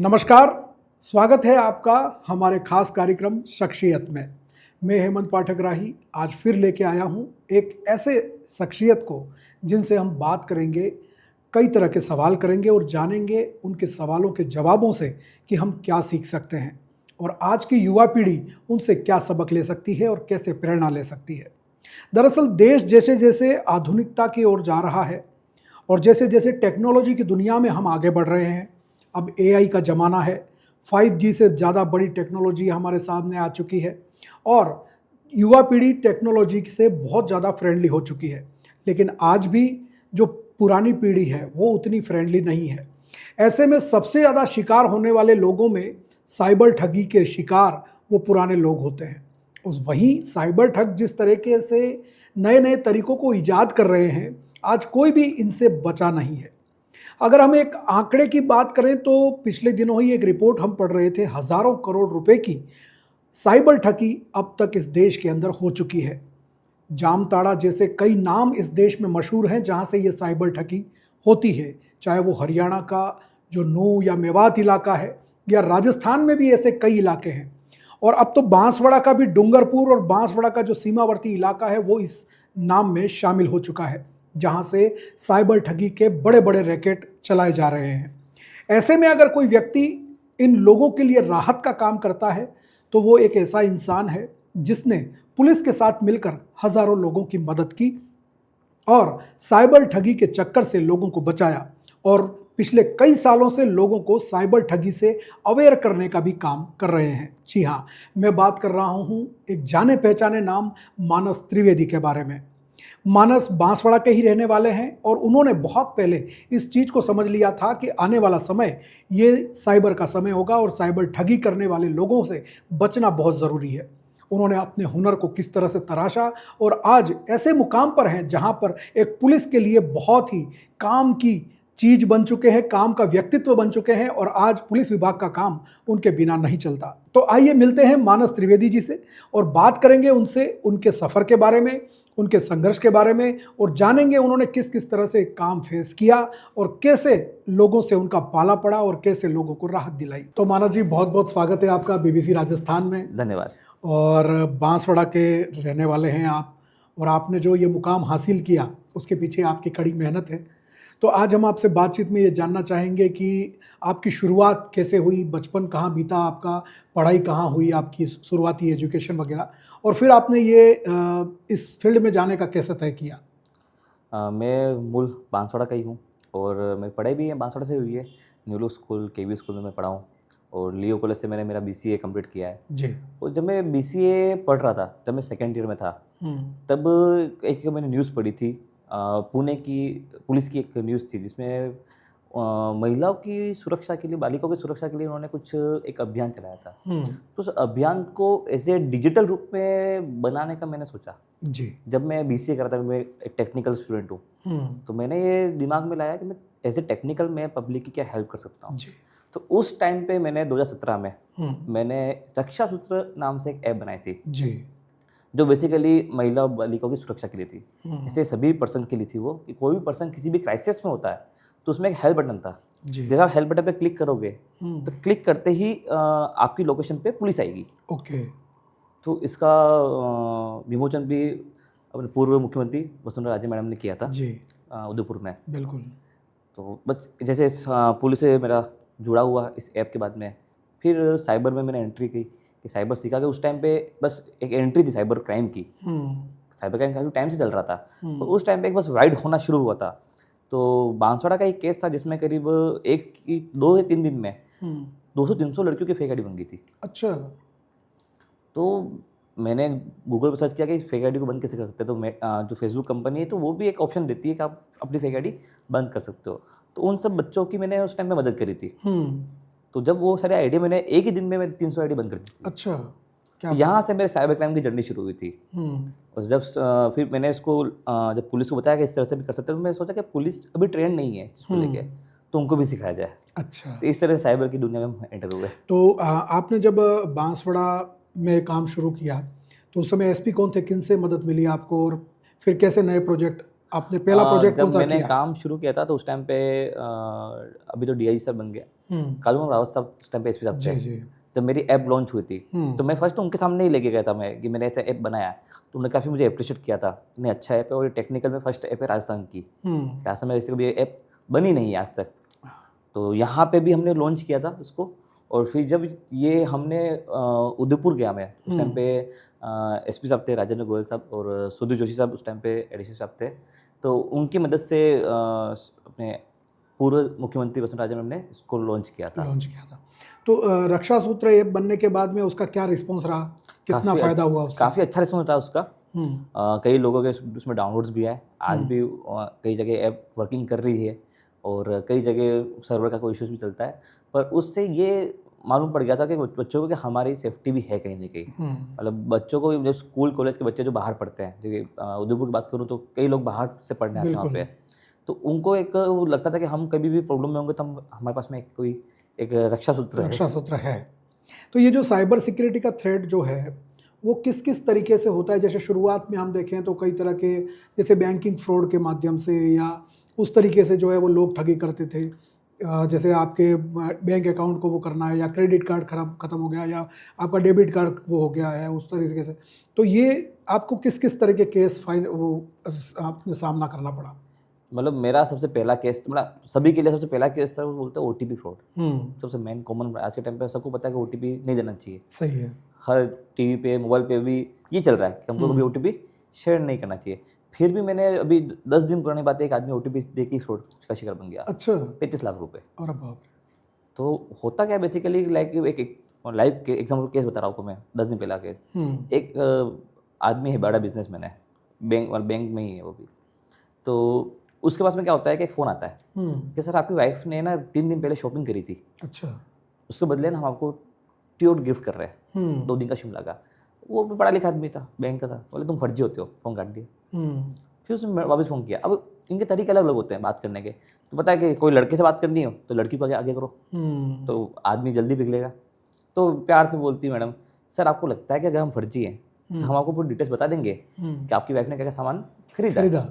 नमस्कार, स्वागत है आपका हमारे खास कार्यक्रम शख्सियत में। मैं हेमंत पाठक राही आज फिर लेके आया हूँ एक ऐसे शख्सियत को जिनसे हम बात करेंगे, कई तरह के सवाल करेंगे और जानेंगे उनके सवालों के जवाबों से कि हम क्या सीख सकते हैं और आज की युवा पीढ़ी उनसे क्या सबक ले सकती है और कैसे प्रेरणा ले सकती है। दरअसल देश जैसे जैसे आधुनिकता की ओर जा रहा है और जैसे जैसे टेक्नोलॉजी की दुनिया में हम आगे बढ़ रहे हैं, अब एआई का ज़माना है, 5G से ज़्यादा बड़ी टेक्नोलॉजी हमारे सामने आ चुकी है और युवा पीढ़ी टेक्नोलॉजी से बहुत ज़्यादा फ्रेंडली हो चुकी है। लेकिन आज भी जो पुरानी पीढ़ी है वो उतनी फ्रेंडली नहीं है। ऐसे में सबसे ज़्यादा शिकार होने वाले लोगों में साइबर ठगी के शिकार वो पुराने लोग होते हैं। उस वहीं साइबर ठग जिस तरीके से नए नए तरीक़ों को ईजाद कर रहे हैं, आज कोई भी इनसे बचा नहीं है। अगर हम एक आंकड़े की बात करें तो पिछले दिनों ही एक रिपोर्ट हम पढ़ रहे थे, हज़ारों करोड़ रुपए की साइबर ठगी अब तक इस देश के अंदर हो चुकी है। जामताड़ा जैसे कई नाम इस देश में मशहूर हैं जहां से ये साइबर ठगी होती है, चाहे वो हरियाणा का जो नूह या मेवात इलाका है या राजस्थान में भी ऐसे कई इलाके हैं और अब तो बांसवाड़ा का भी, डूंगरपुर और बांसवाड़ा का जो सीमावर्ती इलाका है वो इस नाम में शामिल हो चुका है, जहां से साइबर ठगी के बड़े बड़े रैकेट चलाए जा रहे हैं। ऐसे में अगर कोई व्यक्ति इन लोगों के लिए राहत का काम करता है तो वो एक ऐसा इंसान है जिसने पुलिस के साथ मिलकर हजारों लोगों की मदद की और साइबर ठगी के चक्कर से लोगों को बचाया और पिछले कई सालों से लोगों को साइबर ठगी से अवेयर करने का भी काम कर रहे हैं। जी हाँ, मैं बात कर रहा हूँ एक जाने पहचाने नाम मानस त्रिवेदी के बारे में। मानस बांसवाड़ा के ही रहने वाले हैं और उन्होंने बहुत पहले इस चीज़ को समझ लिया था कि आने वाला समय ये साइबर का समय होगा और साइबर ठगी करने वाले लोगों से बचना बहुत ज़रूरी है। उन्होंने अपने हुनर को किस तरह से तराशा और आज ऐसे मुकाम पर हैं जहां पर एक पुलिस के लिए बहुत ही काम की चीज बन चुके हैं, काम का व्यक्तित्व बन चुके हैं और आज पुलिस विभाग का काम उनके बिना नहीं चलता। तो आइए मिलते हैं मानस त्रिवेदी जी से और बात करेंगे उनसे उनके सफ़र के बारे में, उनके संघर्ष के बारे में और जानेंगे उन्होंने किस किस तरह से काम फेस किया और कैसे लोगों से उनका पाला पड़ा और कैसे लोगों को राहत दिलाई। तो मानस जी, बहुत बहुत स्वागत है आपका बीबीसी राजस्थान में। धन्यवाद। और बांसवाड़ा के रहने वाले हैं आप और आपने जो ये मुकाम हासिल किया उसके पीछे आपकी कड़ी मेहनत है। तो आज हम आपसे बातचीत में ये जानना चाहेंगे कि आपकी शुरुआत कैसे हुई, बचपन कहाँ बीता आपका, पढ़ाई कहाँ हुई आपकी, शुरुआती एजुकेशन वगैरह, और फिर आपने ये इस फील्ड में जाने का कैसे तय किया। मैं मूल बांसवाड़ा का ही हूँ और मेरी पढ़ाई भी बांसवाड़ा से हुई है। न्यूलो स्कूल, केवी स्कूल में मैं पढ़ा हूँ और लियो कॉलेज से मैंने मेरा बीसीए कंप्लीट किया है जी। और जब मैं बीसीए पढ़ रहा था, जब मैं सेकेंड ईयर में था, तब एक मैंने न्यूज़ पढ़ी थी, पुणे की पुलिस की एक न्यूज़ थी जिसमें महिलाओं की सुरक्षा के लिए, बालिकाओं की सुरक्षा के लिए उन्होंने कुछ एक अभियान चलाया था। तो उस अभियान को ऐसे डिजिटल रूप में बनाने का मैंने सोचा। जी। जब मैं बीसीए कर रहा था, मैं एक टेक्निकल स्टूडेंट हूँ, तो मैंने ये दिमाग में लाया कि मैं एज ए टेक्निकल में पब्लिक की क्या हेल्प कर सकता हूँ। तो उस टाइम पे मैंने 2017 में मैंने रक्षा सूत्र नाम से एक ऐप बनाई थी जी, जो बेसिकली महिला और बालिकाओं की सुरक्षा के लिए थी। ऐसे सभी पर्सन के लिए थी वो, कि कोई भी पर्सन किसी भी क्राइसिस में होता है तो उसमें एक हेल्प बटन था। जैसे आप हेल्प बटन पे क्लिक करोगे तो क्लिक करते ही आपकी लोकेशन पे पुलिस आएगी। ओके। तो इसका विमोचन भी अपने पूर्व मुख्यमंत्री वसुंधरा राजे मैडम ने किया था जी, उदयपुर में। बिल्कुल। तो बस जैसे पुलिस से मेरा जुड़ा हुआ इस ऐप के बाद में फिर साइबर में मैंने एंट्री की कि साइबर सीखा कि उस टाइम पे बस एक एंट्री थी साइबर क्राइम की। साइबर क्राइम काफ़ी टाइम से चल रहा था, तो उस टाइम पे एक बस वाइड होना शुरू हुआ था। तो बांसवाड़ा का एक केस था जिसमें करीब 2 या 3 दिन में 200-300 लड़कियों की फेक आईडी बन गई थी। अच्छा। तो मैंने गूगल पर सर्च किया कि फेक आईडी को बंद कैसे कर सकते हैं। तो मैं जो फेसबुक कंपनी है तो वो भी एक ऑप्शन देती है कि आप अपनी फेक आईडी बंद कर सकते हो। तो उन सब बच्चों की मैंने उस टाइम में मदद करी थी। तो जब वो सारे आईडी मैंने एक ही दिन में 300 आईडी बंद कर दी थी। अच्छा, क्या तो यहाँ से मेरे साइबर क्राइम की जर्नी शुरू हुई थी। और जब फिर मैंने इसको जब पुलिस को बताया कि इस तरह से भी कर सकते हैं, तो मैंने सोचा कि पुलिस अभी ट्रेंड नहीं है इसको लेके, तो उनको भी सिखाया जाए। अच्छा। तो इस तरह से साइबर की दुनिया में एंटर हुए। तो आपने जब बांसवाड़ा में काम शुरू किया तो उस समय एसपी कौन थे, किन से मदद मिली आपको और फिर कैसे नए प्रोजेक्ट आपने पहला प्रोजेक्ट जब कौन सा मैंने किया? काम शुरू किया था तो उस टाइम पे अभी तो डीआईजी सर बन गया, कालू रावत साहब उस टाइम पे एसपी साहब जी थे। जी। जब मेरी ऐप लॉन्च हुई थी तो मैं फर्स्ट उनके सामने ही लेके गया था मैं कि मैंने ऐसा ऐप बनाया है। तो उन्होंने काफ़ी मुझे अप्रिशिएट किया था, इतनी अच्छा ऐप है और ये टेक्निकल में फर्स्ट ऐप है राजस्थान की। राजस्थान में वैसे कभी ऐप बनी नहीं है आज तक। तो यहाँ पे भी हमने लॉन्च किया था उसको। और फिर जब ये हमने उदयपुर गया मैं, उस टाइम पे एसपी साहब थे राजेंद्र गोयल साहब और सुधीर जोशी साहब उस टाइम पे एडिशनल साहब थे। तो उनकी मदद से अपने पूर्व मुख्यमंत्री वसुंधरा राजे ने इसको लॉन्च किया था। तो रक्षा सूत्र ऐप बनने के बाद में उसका क्या रिस्पॉन्स रहा, कितना फ़ायदा हुआ उससे? काफ़ी अच्छा रिस्पॉन्स रहा उसका। कई लोगों के उसमें डाउनलोड्स भी आए। आज भी कई जगह ऐप वर्किंग कर रही है और कई जगह सर्वर का कोई इश्यूज भी चलता है। पर उससे ये मालूम पड़ गया था कि बच्चों को कि हमारी सेफ्टी भी है कहीं ना कहीं। मतलब बच्चों को जो स्कूल कॉलेज के बच्चे जो बाहर पढ़ते हैं, जैसे उदयपुर की बात करूँ तो कई लोग बाहर से पढ़ने आते हैं वहाँ पे। तो उनको एक वो लगता था कि हम कभी भी प्रॉब्लम में होंगे तो हमारे पास में कोई एक रक्षा सूत्र है। तो ये जो साइबर सिक्योरिटी का थ्रेट जो है वो किस किस तरीके से होता है? जैसे शुरुआत में हम देखें तो कई तरह के, जैसे बैंकिंग फ्रॉड के माध्यम से या उस तरीके से जो है वो लोग ठगी करते थे। जैसे आपके बैंक अकाउंट को वो करना है, या क्रेडिट कार्ड ख़त्म हो गया, या आपका डेबिट कार्ड वो हो गया है, उस तरीके से। तो ये आपको किस किस तरह के केस आपने सामना करना पड़ा? मतलब मेरा सबसे पहला केस, मतलब सभी के लिए सबसे पहला केस था, वो बोलते हैं ओटीपी फ्रॉड। सबसे मेन कॉमन आज के टाइम पे सबको पता है कि ओटीपी नहीं देना चाहिए। सही है। हर टीवी पे मोबाइल पे भी ये चल रहा है कि हमको कभी ओटीपी शेयर नहीं करना चाहिए। फिर भी मैंने अभी 10 दिन पुरानी बात है, एक आदमी ओटीपी दे के फ्रॉड का शिकार बन गया। अच्छा। 35 लाख रुपए। अरे बाप रे। तो होता क्या है बेसिकली, लाइक एक लाइव के एग्जाम्पल केस बता रहा हूँ आपको मैं, 10 दिन पहला केस। एक आदमी है, बड़ा बिजनेसमैन है, बैंक में ही है वो भी। तो उसके पास में क्या होता है कि एक फ़ोन आता है कि सर आपकी वाइफ ने ना 3 दिन पहले शॉपिंग करी थी। अच्छा। उसके बदले ना हम आपको ट्यूट गिफ्ट कर रहे हैं 2 दिन का शिमला का। वो भी पढ़ा लिखा आदमी था, बैंक का था। बोले तुम फर्जी होते हो, फ़ोन काट दिया। फिर उसने वापस फ़ोन किया। अब इनके तरीके अलग अलग होते हैं बात करने के। तो पता है कि कोई लड़के से बात करनी हो तो लड़की को आगे करो, तो आदमी जल्दी पिघलेगा। तो प्यार से बोलती है मैडम, सर आपको लगता है कि अगर हम फर्जी हैं तो हम आपको पूरी डिटेल्स बता देंगे कि आपकी वाइफ ने क्या क्या सामान खरीदा।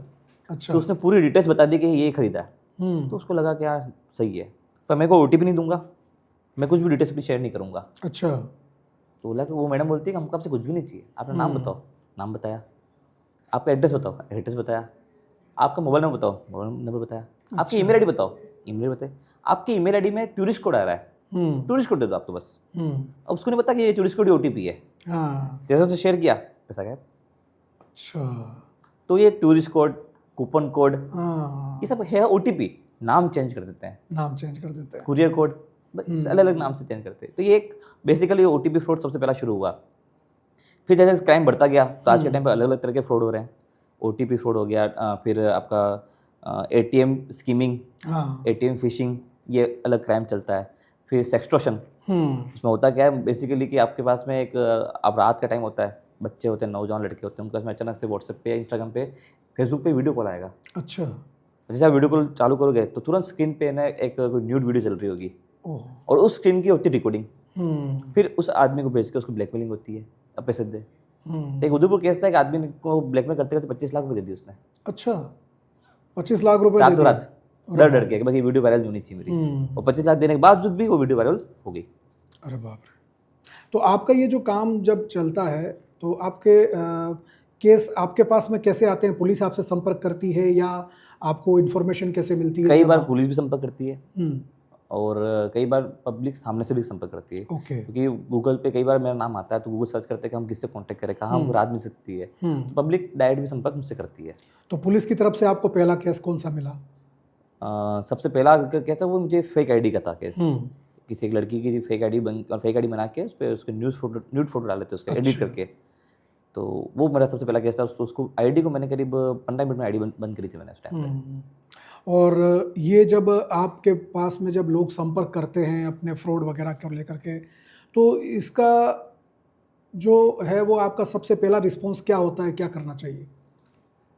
अच्छा। तो उसने पूरी डिटेल्स बता दी कि ये खरीदा है। तो उसको लगा कि यार सही है, पर मैं को ओटीपी नहीं दूंगा, मैं कुछ भी डिटेल्स अपनी शेयर नहीं करूंगा। अच्छा। तो बोला कि वो मैडम बोलती है कि हमको आपसे कुछ भी नहीं चाहिए, आपने नाम बताओ, नाम बताया, आपका एड्रेस बताओ, एड्रेस बताया, आपका मोबाइल नंबर बताओ, मोबाइल नंबर बताया, आपकी ईमेल आईडी बताओ, ईमेल बताए, आपकी ईमेल आईडी में टूरिस्ट कोड आ रहा है, टूरिस्ट कोड दे दो आपको बस। अब उसको नहीं पता कि ये टूरिस्ट कोड ओटीपी है। जैसे उसने शेयर किया, पैसा गया। अच्छा। तो ये टूरिस्ट कोड, कूपन कोड, ये सब है ओटीपी, नाम चेंज कर देते हैं, कुरियर कोड, बस अलग अलग नाम से चेंज करते हैं। तो ये एक बेसिकली ओटीपी फ्रॉड सबसे पहला शुरू हुआ। फिर जैसे क्राइम बढ़ता गया तो आज के टाइम पे अलग अलग तरह के फ्रॉड हो रहे हैं। ओटीपी फ्रॉड हो गया, फिर आपका एटीएम स्कीमिंग, एटीएम फिशिंग, ये अलग क्राइम चलता है। फिर सेक्सटॉर्शन, इसमें होता क्या है बेसिकली कि आपके पास में एक अब रात का टाइम होता है, बच्चे होते हैं, नौजवान लड़के होते हैं, उनके पास में अचानक से व्हाट्सएप पे, इंस्टाग्राम पे, फेसबुक पे वीडियो कॉल आएगा। अच्छा। जैसे आप वीडियो कॉल चालू करोगे तो तुरंत स्क्रीन पे ना एक कोई न्यूड वीडियो चल रही होगी और उस स्क्रीन की होती है रिकॉर्डिंग। फिर उस आदमी को भेज के उसको ब्लैकमेलिंग होती है, अब पैसे दे। तो एक उदयपुर केस था, एक आदमी को ब्लैकमेल करते करते 25 लाख रुपए दे दिए उसने। अच्छा, 25 लाख रुपए रात रात डर डर के कि बस ये वीडियो वायरल होनी चाहिए मेरी, और 25 लाख देने के बावजूद भी वो वीडियो वायरल हो गई। अरे बाप रे। तो आपका ये जो काम जब चलता है तो आपके केस आपके पास में कैसे आते हैं? पुलिस आपसे संपर्क करती है या आपको इन्फॉर्मेशन कैसे मिलती है? कई बार पुलिस भी संपर्क करती है और कई बार पब्लिक सामने से भी संपर्क करती है। क्योंकि गूगल पे कई बार मेरा नाम आता है तो गूगल सर्च करते हैं कि हम किससे कांटेक्ट करें, कहाँ हमको राहत मिल सकती है, तो पब्लिक डायरेक्ट भी संपर्क मुझसे करती है। तो पुलिस की तरफ से आपको पहला केस कौन सा मिला? सबसे पहला केस वो मुझे फेक आईडी का था केस। किसी एक लड़की की फेक आईडी बना के उस पर उसके न्यूड फोटो डाले थे उसके एडिट करके, तो वो मेरा सबसे पहला केस था। उसको आईडी को मैंने करीब 15 मिनट में आईडी बंद करी थी मैंने उस टाइम पे। और ये जब आपके पास में जब लोग संपर्क करते हैं अपने फ्रॉड वगैरह को लेकर के, तो इसका जो है वो आपका सबसे पहला रिस्पॉन्स क्या होता है, क्या करना चाहिए?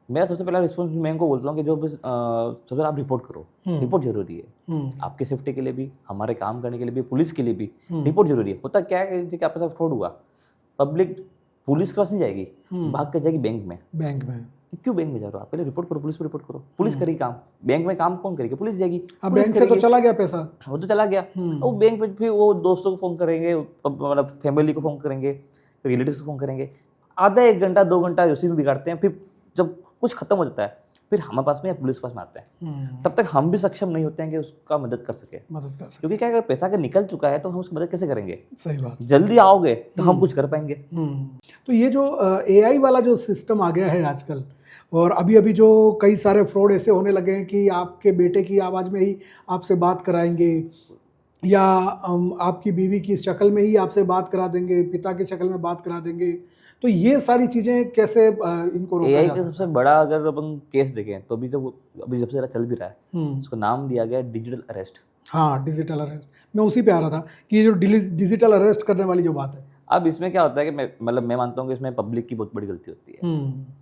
मेरा सबसे पहला रिस्पॉन्स मैं इनको बोलता हूँ कि जो सबसे पहले आप रिपोर्ट करो। रिपोर्ट जरूरी है आपकी सेफ्टी के लिए भी, हमारे काम करने के लिए भी, पुलिस के लिए भी रिपोर्ट जरूरी है। होता क्या है कि आपके साथ फ्रॉड हुआ, पब्लिक पुलिस के पास नहीं जाएगी, भाग के जाएगी बैंक में। क्यों बैंक में जा रहे हो आप? पहले रिपोर्ट करो, पुलिस को रिपोर्ट करो। पुलिस करेगी काम, बैंक में काम कौन करेगी? पुलिस जाएगी। अब पुलिस बैंक से तो करेगी। चला गया पैसा। वो तो चला गया। वो बैंक पे फिर वो दोस्तों को फोन करेंगे, मतलब फैमिली को फोन करेंगे, रिलेटिव्स को फोन करेंगे, आधा 1 घंटा 2 घंटा उसी में बिगाड़ते हैं। फिर जब कुछ खत्म हो जाता है फिर हमारे पास में या पुलिस के पास में आते हैं। तब तक हम भी सक्षम नहीं होते हैं कि उसका मदद कर सके। क्योंकि क्या, अगर पैसा अगर निकल चुका है तो हम उसकी मदद कैसे करेंगे? सही बात। जल्दी आओगे तो हम कुछ कर पाएंगे। तो ये जो AI वाला जो सिस्टम आ गया है आजकल, और अभी अभी जो कई सारे फ्रॉड ऐसे होने लगे हैं कि आपके बेटे की आवाज़ में ही आपसे बात कराएंगे, या आपकी बीवी की शक्ल में ही आपसे बात करा देंगे, पिता की शक्ल में बात करा देंगे। तो ये सारी चीज़ें कैसे इनको रोका AI जा का सकता सबसे बड़ा अगर अपन केस देखें तो अभी सबसे ज़्यादा चल भी रहा है, उसको नाम दिया गया डिजिटल अरेस्ट। हाँ, डिजिटल अरेस्ट। मैं उसी पे आ रहा था कि ये जो डिजिटल अरेस्ट करने वाली जो बात है। अब इसमें क्या होता है कि मैं मानता हूँ कि इसमें पब्लिक की बहुत बड़ी गलती होती है।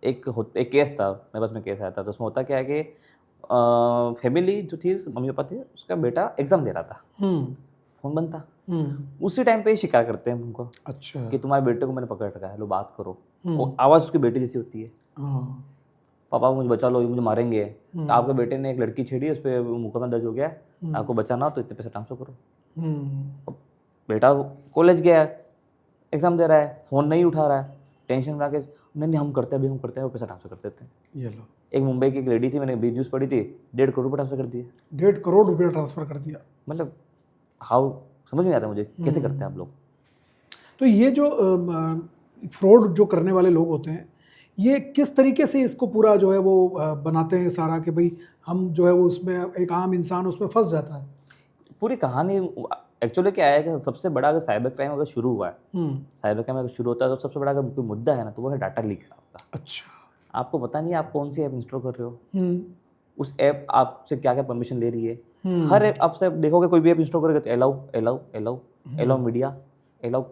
एक केस था, मेरे पास में केस आया था, तो उसमें होता क्या है कि फैमिली जो थी, मम्मी पापा थे, उसका बेटा एग्जाम दे रहा था, फोन बंद था। उसी टाइम पे ही शिकार करते हैं उनको। अच्छा। कि तुम्हारे बेटे को मैंने पकड़ रखा है, लो बात करो। और आवाज़ उसकी बेटे जैसी होती है। पापा मुझे बचा लो, ये मुझे मारेंगे। तो आपके बेटे ने एक लड़की छेड़ी, उस पर मुकदमा दर्ज हो गया है, आपको बचाना हो तो इतने पैसे ट्रांसफर करो। अब बेटा कॉलेज गया है, एग्जाम दे रहा है, फ़ोन नहीं उठा रहा है, टेंशन में आके नहीं हम करते हैं, अभी हम करते हैं, वो पैसा ट्रांसफर कर देते हैं। ये लो। एक मुंबई की एक लेडी थी, मैंने न्यूज़ पढ़ी थी, 1.5 करोड़ रुपये ट्रांसफर कर दिए। 1.5 करोड़ रुपया ट्रांसफर कर दिया। मतलब हाउ, समझ में आता है मुझे कैसे करते हैं आप लोग। तो ये जो फ्रॉड जो करने वाले लोग होते हैं, ये किस तरीके से इसको पूरा जो है वो बनाते हैं सारा, कि भाई हम जो है वो उसमें एक आम इंसान उसमें फंस जाता है? पूरी कहानी एक्चुअली क्या है कि सबसे बड़ा अगर साइबर क्राइम अगर शुरू हुआ है, साइबर क्राइम अगर शुरू होता है तो सबसे बड़ा अगर कोई मुद्दा है ना, तो वो है डाटा लीक आपका। अच्छा। आपको पता नहीं आप कौन सी ऐप इंस्टॉल कर रहे हो, उस ऐप आपसे क्या क्या परमिशन ले रही है। हर ऐप आपसे देखोगे, कोई भी ऐप इंस्टॉल करोगे तो allow allow allow allow media, allow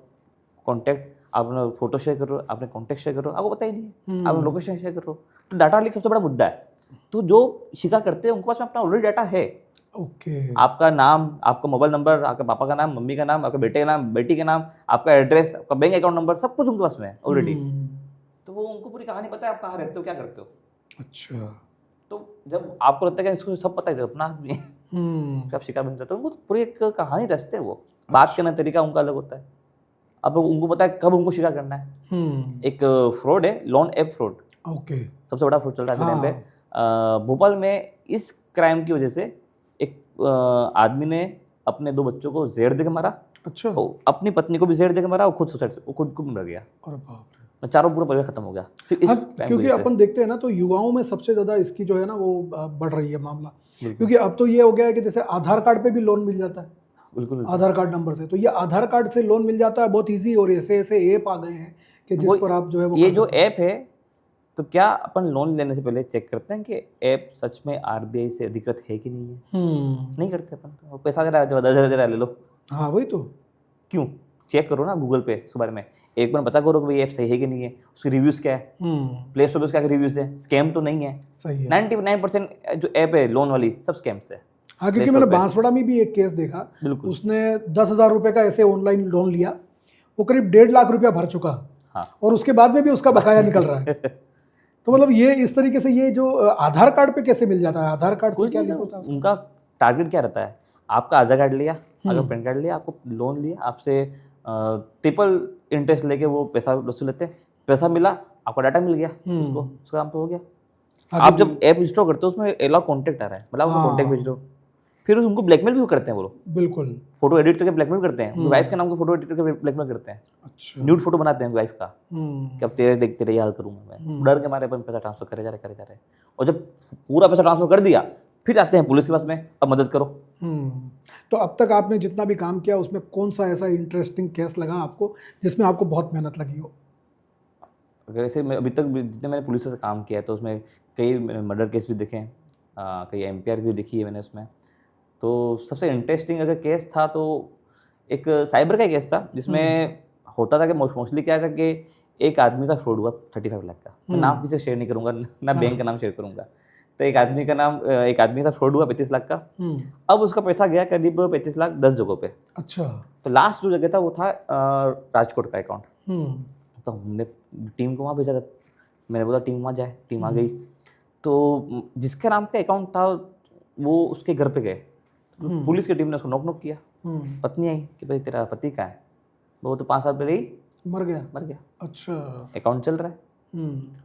contact, आपने फोटो शेयर कर रहे हो, आपने कॉन्टैक्ट शेयर कर रहे हो, आपको पता ही नहीं है, आपने लोकेशन शेयर कर रहे हो। तो डाटा लीक सबसे बड़ा मुद्दा है। तो जो शिकार करते हैं उनके पास में अपना ऑलरेडी डाटा है। ओके। आपका नाम, आपका मोबाइल नंबर, आपके पापा का नाम, मम्मी का नाम, आपके बेटे का नाम, बेटी का नाम, आपका एड्रेस, आपका बैंक अकाउंट नंबर, सब कुछ उनके पास में है ऑलरेडी। तो वो उनको पूरी कहानी पता है आप कहाँ रहते हो, क्या करते हो। अच्छा। तो जब आपको लगता है कि इसको सब पता है, अपना आदमी है, फिर आप शिकार बन जाते हो। उनको पूरी एक कहानी रचते हैं, वो बात करने का तरीका उनका अलग होता है। अब उनको पता है कब उनको शिकार करना है। एक फ्रॉड है, लोन ऐप फ्रॉड। ओके। सबसे बड़ा फ्रॉड चल रहा है टाइम पे। भोपाल में इस क्राइम की वजह से एक आदमी ने अपने 2 बच्चों को जहर देकर मारा। अच्छा। अपनी पत्नी को भी जहर देकर मारा और खुद सुसाइड से खुद मर गया। अरे बाप रे। चारों पूरा परिवार खत्म हो गया सिर्फ इस हाँ, crime की क्योंकि वजह से। अपन देखते हैं ना, तो युवाओं में सबसे ज़्यादा इसकी जो है ना वो बढ़ रही है मामला। क्योंकि अब तो ये हो गया है कि जैसे आधार कार्ड पे भी लोन मिल जाता है, बिल्कुल आधार कार्ड नंबर से। तो ये आधार कार्ड से लोन मिल जाता है बहुत इजी, और ऐसे ऐसे ऐप आ गए हैं कि जिस पर आप जो है वो ये जो ऐप है, तो क्या अपन लोन लेने से पहले चेक करते हैं कि ऐप सच में RBI से अधिकृत है कि नहीं है? नहीं करते अपन। वो पैसा दे रहा है, 10,000 दे रहा है, ले लो। हाँ, वही तो। क्यों? चेक करो ना गूगल पे उसके बारे में, एक बार पता करो कि भाई ऐप सही है कि नहीं है, उसके रिव्यूज़ क्या है, प्ले स्टोर पे उसका रिव्यूज़ है, स्कैम तो नहीं है। सही है। 99% जो ऐप है लोन वाली सब स्कैम्स है। हाँ, क्योंकि मैंने बांसवाड़ा में भी एक केस देखा, बिल्कुल। उसने 10,000 रुपये का ऐसे ऑनलाइन लोन लिया, वो करीब 1.5 लाख रुपया भर चुका। हाँ। और उसके बाद में भी उसका बकाया निकल रहा है। तो मतलब ये इस तरीके से ये जो आधार कार्ड पे कैसे मिल जाता है? आधार कार्ड से क्या लिंक होता है? उनका टारगेट क्या रहता है? आपका आधार कार्ड लिया, अगर पैन कार्ड लिया, आपको लोन लिया, आपसे ट्रिपल इंटरेस्ट लेके वो पैसा वसूल लेते हैं। पैसा मिला, आपका डाटा मिल गया, उसको उसका काम तो हो गया। आप जब ऐप इंस्टॉल करते हो उसमें अलाउ कॉन्टैक्ट आ रहा है, मतलब आप कॉन्टैक्ट भेज रहे हो। फिर उनको ब्लैकमेल भी करते हैं वो लोग। बिल्कुल। फोटो एडिट करके ब्लैकमेल करते हैं, वाइफ के नाम को फोटो एडिट करके ब्लैकमेल करते हैं। अच्छा। न्यूड फोटो बनाते हैं वाइफ का, कि अब तेरे देख तेरे हाल करूंगा मैं। डर के मारे अपन पैसा ट्रांसफर करे जा रहे। और जब पूरा पैसा ट्रांसफर कर दिया, फिर आते हैं पुलिस के पास में, अब मदद करो। तो अब तक आपने जितना भी काम किया उसमें कौन सा ऐसा इंटरेस्टिंग केस लगा आपको जिसमें आपको बहुत मेहनत लगी हो? अगर ऐसे मैं अभी तक जितने मैंने पुलिस से काम किया है तो उसमें कई मर्डर केस भी देखे हैं, कई MPR भी देखी है मैंने उसमें। तो सबसे इंटरेस्टिंग अगर केस था तो एक साइबर का केस था, जिसमें होता था कि मोस्टली क्या था कि एक आदमी से फ्रॉड हुआ 35 लाख का। मैं नाम किसी से शेयर नहीं करूंगा, ना बैंक का नाम शेयर करूंगा। तो एक आदमी के साथ फ्रॉड हुआ 35 लाख का। अब उसका पैसा गया करीब 35 लाख 10 जगहों पे। अच्छा। तो लास्ट जो जगह था वो था राजकोट का अकाउंट। तो हमने टीम को वहाँ भेजा था, मैंने बोला टीम वहाँ जाए, टीम आ गई। तो जिसके नाम पे अकाउंट था वो उसके घर पे गए, तो पुलिस की टीम ने उसको नॉक किया। पत्नी आई कि भाई तेरा पति कहाँ है? वो तो 5 साल पहले ही मर गया। अच्छा, अच्छा। अकाउंट चल रहा है।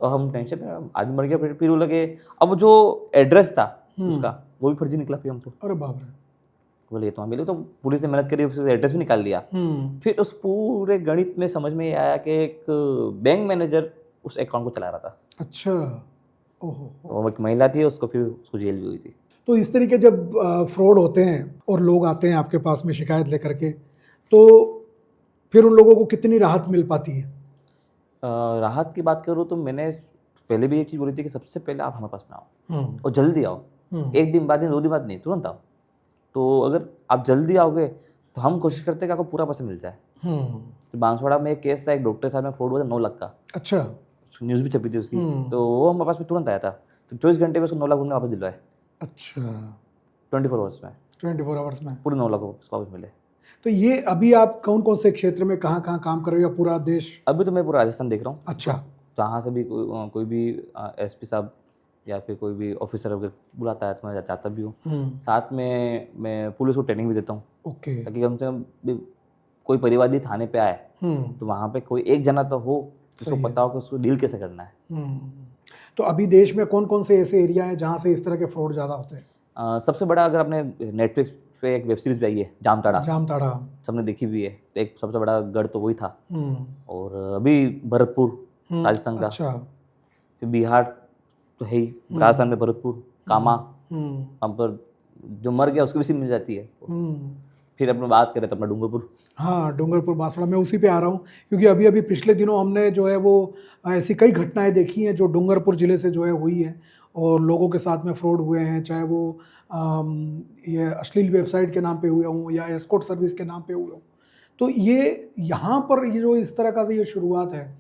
और हम टेंशन में, आदमी मर गया, फिर वो लगे। अब जो एड्रेस था उसका वो भी फर्जी निकला। फिर हमको अरे बाप रे। बोले ये तो मिले, तो पुलिस ने मेहनत करी, उसका एड्रेस भी निकाल लिया। फिर उस पूरे गणित में समझ में ये आया कि एक बैंक मैनेजर उस अकाउंट को चला रहा था। अच्छा। ओहो। वो एक महिला थी, उसको फिर उसको जेल भी हुई थी। तो इस तरीके जब फ्रॉड होते हैं और लोग आते हैं आपके पास में शिकायत लेकर के, तो फिर उन लोगों को कितनी राहत मिल पाती है? राहत की बात करूँ तो मैंने पहले भी ये चीज़ बोली थी कि सबसे पहले आप हमारे पास में आओ और जल्दी आओ। 1 दिन बाद नहीं, 2 दिन बाद नहीं, तुरंत आओ। तो अगर आप जल्दी आओगे तो हम कोशिश करते हैं कि आपको पूरा पैसा मिल जाए। तो बांसवाड़ा में एक केस था, एक डॉक्टर साहब में फ्रॉड हुआ था 9 लाख का। अच्छा। न्यूज़ भी छपी थी उसकी। तो वो हमारे पास में तुरंत आया था, तो 24 घंटे में उसको 9 लाख उन्होंने वापस दिलवाए। अच्छा। 24 आवर्स में, 24 आवर्स में पूरे 9 लाख उसको वापस मिले। तो ये अभी आप कौन कौन से क्षेत्र में कहाँ कहाँ काम कर रहे हो, या पूरा देश? अभी तो मैं पूरा राजस्थान देख रहा हूँ। अच्छा। जहाँ से भी कोई भी एसपी साहब या फिर कोई भी ऑफिसर अगर बुलाता है तो मैं जाता भी हूँ। साथ में मैं पुलिस को ट्रेनिंग भी देता हूँ। ओके। ताकि कम से कम भी कोई परिवादी थाने पे आए तो वहाँ पे कोई एक जना तो हो जिसको पता हो कि उसको डील कैसे करना है। तो अभी देश में कौन कौन से ऐसे एरिया हैं जहाँ से इस तरह के फ्रॉड ज़्यादा होते हैं? सबसे बड़ा, अगर आपने नेटफ्लिक्स पे एक वेब सीरीज भी आई है जामताड़ा, सबने देखी भी है, एक सबसे बड़ा गढ़ तो वही था। और अभी भरतपुर राजस्थान का। अच्छा। फिर बिहार तो है ही, राजस्थान में भरतपुर, कामा, वहाँ पर जो मर गया उसकी भी सीख मिल जाती है। फिर अपने बात करें तो अपना डूंगरपुर। हाँ, डूंगरपुर बांसवाड़ा, मैं उसी पे आ रहा हूँ क्योंकि अभी अभी पिछले दिनों हमने जो है वो ऐसी कई घटनाएं देखी हैं जो डूंगरपुर ज़िले से जो है हुई है और लोगों के साथ में फ्रॉड हुए हैं, चाहे वो ये अश्लील वेबसाइट के नाम पे हुए हों या एस्कॉर्ट सर्विस के नाम पे हुए हों। तो ये यहाँ पर ये जो इस तरह का ये शुरुआत है,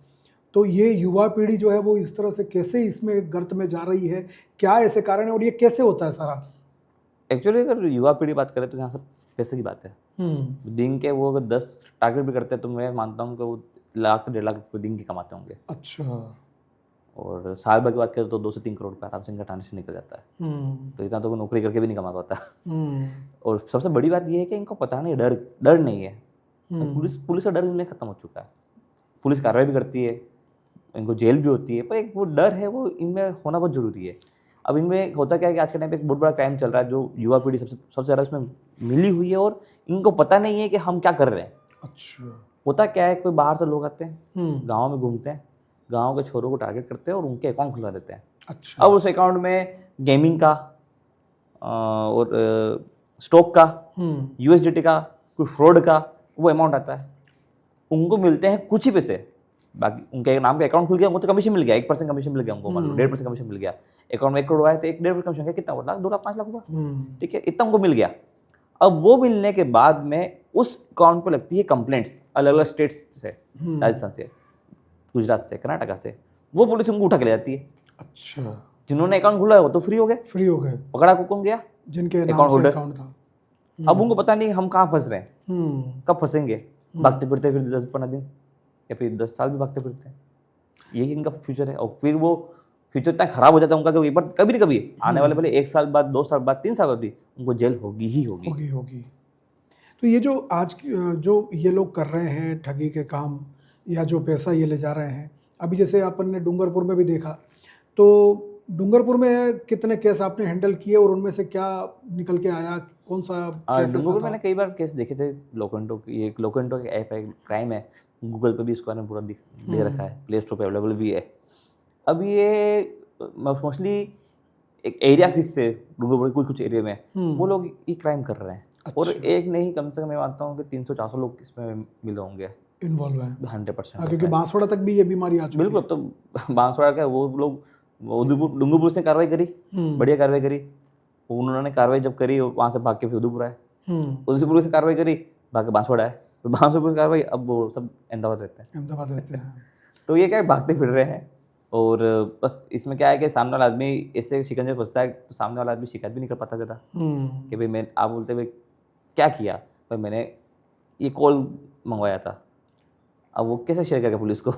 तो ये युवा पीढ़ी जो है वो इस तरह से कैसे इसमें गर्त में जा रही है, क्या ऐसे कारण है और ये कैसे होता है सारा? एक्चुअली अगर युवा पीढ़ी बात करें तो यहाँ सब पैसे की बात है। दिन के वो अगर 10 टारगेट भी करते हैं तो मैं मानता हूँ कि वो लाख से 1.5 लाख रुपये दिन के कमाते होंगे। अच्छा। और साल भर की बात करें तो 2 से 3 करोड़ रुपये आराम से इनका ट्रांजेक्शन निकल जाता है। तो इतना तो कोई नौकरी करके भी नहीं कमा पाता। और सबसे बड़ी बात ये है कि इनको पता नहीं, डर नहीं है। पुलिस का डर इनमें खत्म हो चुका है। पुलिस कार्रवाई भी करती है, इनको जेल भी होती है, पर एक वो डर है वो इनमें होना बहुत ज़रूरी है। अब इनमें होता क्या है कि आज के टाइम पे एक बहुत बड़ा क्राइम चल रहा है जो युवा पीढ़ी सबसे ज़्यादा उसमें मिली हुई है और इनको पता नहीं है कि हम क्या कर रहे हैं। अच्छा। होता क्या है, कोई बाहर से लोग आते हैं, गांव में घूमते हैं, गांव के छोरों को टारगेट करते हैं और उनके अकाउंट खुलवा देते हैं। अच्छा। अब उस अकाउंट में गेमिंग का और स्टॉक का, यूएसडीटी का, कोई फ्रॉड का वो अमाउंट आता है। उनको मिलते हैं कुछ ही पैसे, बाकी उनके नाम पे अकाउंट खुल गया, उनको तो कमीशन मिल गया, 1% कमीशन मिल गया उनको, मान लो 1.5% कमीशन मिल गया। अकाउंट में 1 करोड़ आए तो 1.5% कमीशन गया, कितना हुआ? लाख, 2 लाख, 5 लाख हुआ। ठीक है, इतना उनको मिल गया। अब वो मिलने के बाद में उस अकाउंट पर लगती है कंप्लेंट्स अलग अलग स्टेट्स से, राजस्थान से, गुजरात से, कर्नाटका से। वो पुलिस उनको उठा के ले जाती है। अच्छा। जिन्होंने अकाउंट खुला है वो तो फ्री हो गए। पकड़ा कौन गया? जिनके नाम से अकाउंट था। अब उनको पता नहीं हम कहाँ फंस रहे हैं, कब फंसेंगे, भागते फिरते फिर 10-15 दिन या फिर 10 साल भी भागते फिरते हैं। यही इनका फ्यूचर है। और फिर वो फ्यूचर इतना खराब हो जाता है उनका कि एक बार कभी न कभी आने वाले पहले 1 साल बाद, 2 साल बाद, 3 साल बाद भी उनको जेल होगी ही होगी। तो ये जो आज जो ये लोग कर रहे हैं ठगी के काम या जो पैसा ये ले जा रहे हैं, अभी जैसे अपन ने डूंगरपुर में भी देखा, तो डूंगरपुर में कितने केस आपने हैंडल किए और उनमें से क्या निकल के आया, कौन सा केस? डूंगरपुर मैंने कई बार केस देखे थे। लोकेंटो की, एक लोकेंटो की ऐप है, क्राइम है, गूगल पे भी इसके बारे में पूरा दे रखा है, प्ले स्टोर पे अवेलेबल भी है। अब ये मोस्टली एक एरिया फिक्स है डूंगरपुर के कुछ एरिया में, वो लोग ये क्राइम कर रहे हैं। अच्छा। और एक नहीं, कम से कम मैं मानता हूँ कि 300-400 लोग इसमें मिले होंगे, इन्वॉल्व है 100%। क्योंकि बांसवाड़ा तक भी ये बीमारी आ चुकी है। बिल्कुल। तो बांसवाड़ा का वो लोग, डूंगरपुर पुलिस ने कार्रवाई करी, बढ़िया कार्रवाई करी। उन्होंने कार्रवाई जब करी वहाँ से भाग के फिर उदयपुर आए, उदयपुर पुलिस ने कार्रवाई करी, भाग के बांसवाड़ा आए, तो बांसवाड़ा पुलिस कार्रवाई, अब वो सब अहमदाबाद रहते हैं। तो ये क्या है, भागते फिर रहे हैं। और बस इसमें क्या है कि सामने वाला आदमी ऐसे शिकंजे में फंसता है तो सामने वाला आदमी शिकायत भी नहीं कर पाता ज़्यादा कि भाई मैं, आप बोलते भाई क्या किया, भाई मैंने ये कॉल मंगवाया था। अब वो कैसे शेयर करेगा पुलिस को?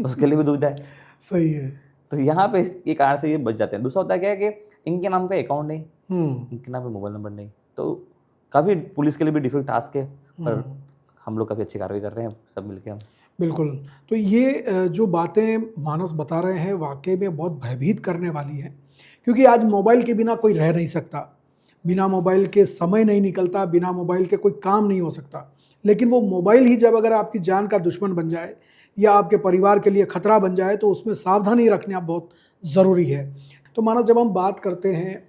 उसके लिए भी दुविधा है। सही है। तो यहाँ पे ये कारण से ये बच जाते हैं। दूसरा होता है क्या है कि इनके नाम पे अकाउंट नहीं, हम्म इनके नाम पे मोबाइल नंबर नहीं, तो काफ़ी पुलिस के लिए भी डिफिकल्ट टास्क है, पर हम लोग काफ़ी अच्छी कार्रवाई कर रहे हैं सब मिलके हम। बिल्कुल। तो ये जो बातें मानस बता रहे हैं वाकई में बहुत भयभीत करने वाली हैं, क्योंकि आज मोबाइल के बिना कोई रह नहीं सकता, बिना मोबाइल के समय नहीं निकलता, बिना मोबाइल के कोई काम नहीं हो सकता। लेकिन वो मोबाइल ही जब अगर आपकी जान का दुश्मन बन जाए या आपके परिवार के लिए खतरा बन जाए तो उसमें सावधानी रखना बहुत ज़रूरी है। तो मानस, जब हम बात करते हैं